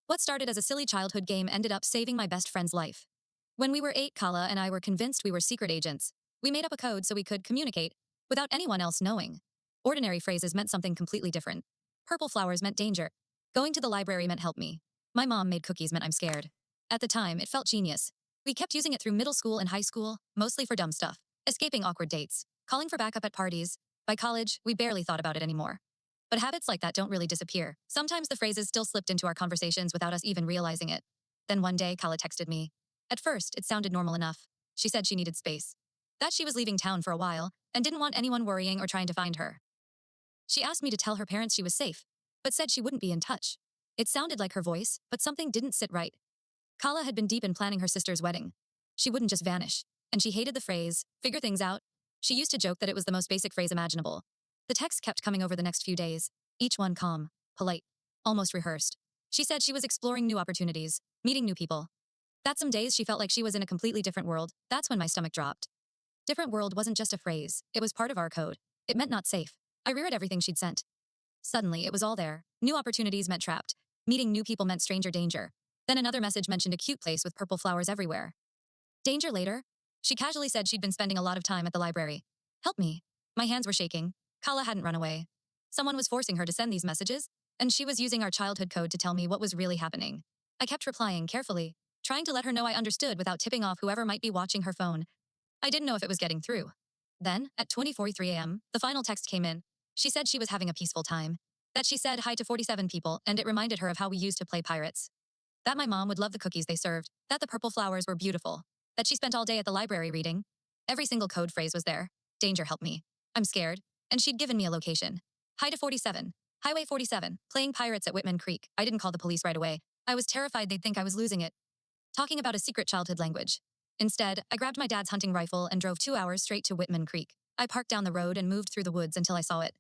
What started as a silly childhood game ended up saving my best friend's life. When we were 8, Kala and I were convinced we were secret agents. We made up a code so we could communicate without anyone else knowing. Ordinary phrases meant something completely different. Purple flowers meant danger. Going to the library meant help me. My mom made cookies meant I'm scared. At the time, it felt genius. We kept using it through middle school and high school, mostly for dumb stuff. Escaping awkward dates, calling for backup at parties. By college, we barely thought about it anymore. But habits like that don't really disappear. Sometimes the phrases still slipped into our conversations without us even realizing it. Then one day, Kala texted me. At first, it sounded normal enough. She said she needed space. That she was leaving town for a while, and didn't want anyone worrying or trying to find her. She asked me to tell her parents she was safe, but said she wouldn't be in touch. It sounded like her voice, but something didn't sit right. Kala had been deep in planning her sister's wedding. She wouldn't just vanish, and she hated the phrase, figure things out. She used to joke that it was the most basic phrase imaginable. The text kept coming over the next few days, each one calm, polite, almost rehearsed. She said she was exploring new opportunities, meeting new people. That some days she felt like she was in a completely different world. That's when my stomach dropped. Different world wasn't just a phrase, it was part of our code. It meant not safe. I reread everything she'd sent. Suddenly, it was all there. New opportunities meant trapped. Meeting new people meant stranger danger. Then another message mentioned a cute place with purple flowers everywhere. Danger later? She casually said she'd been spending a lot of time at the library. Help me. My hands were shaking. Kala hadn't run away. Someone was forcing her to send these messages, and she was using our childhood code to tell me what was really happening. I kept replying carefully, trying to let her know I understood without tipping off whoever might be watching her phone. I didn't know if it was getting through. Then, at 20:43 a.m., the final text came in. She said she was having a peaceful time. That she said hi to 47 people, and it reminded her of how we used to play pirates. That my mom would love the cookies they served. That the purple flowers were beautiful. That she spent all day at the library reading. Every single code phrase was there. Danger, help me. I'm scared. And she'd given me a location. Hi to 47. Highway 47. Playing pirates at Whitman Creek. I didn't call the police right away. I was terrified they'd think I was losing it. Talking about a secret childhood language. Instead, I grabbed my dad's hunting rifle and drove 2 hours straight to Whitman Creek. I parked down the road and moved through the woods until I saw it.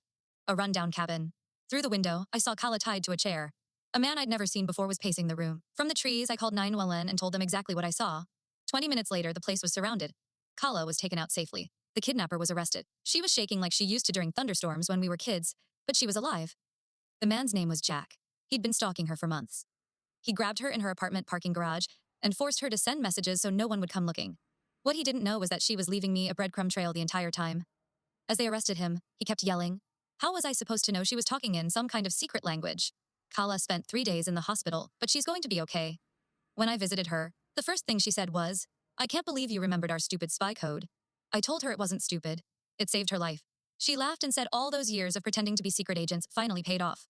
A rundown cabin. Through the window, I saw Kala tied to a chair. A man I'd never seen before was pacing the room. From the trees, I called 911 and told them exactly what I saw. 20 minutes later, the place was surrounded. Kala was taken out safely. The kidnapper was arrested. She was shaking like she used to during thunderstorms when we were kids, but she was alive. The man's name was Jack. He'd been stalking her for months. He grabbed her in her apartment parking garage and forced her to send messages so no one would come looking. What he didn't know was that she was leaving me a breadcrumb trail the entire time. As they arrested him, he kept yelling. How was I supposed to know she was talking in some kind of secret language? Kala spent 3 days in the hospital, but she's going to be okay. When I visited her, the first thing she said was, I can't believe you remembered our stupid spy code. I told her it wasn't stupid. It saved her life. She laughed and said all those years of pretending to be secret agents finally paid off.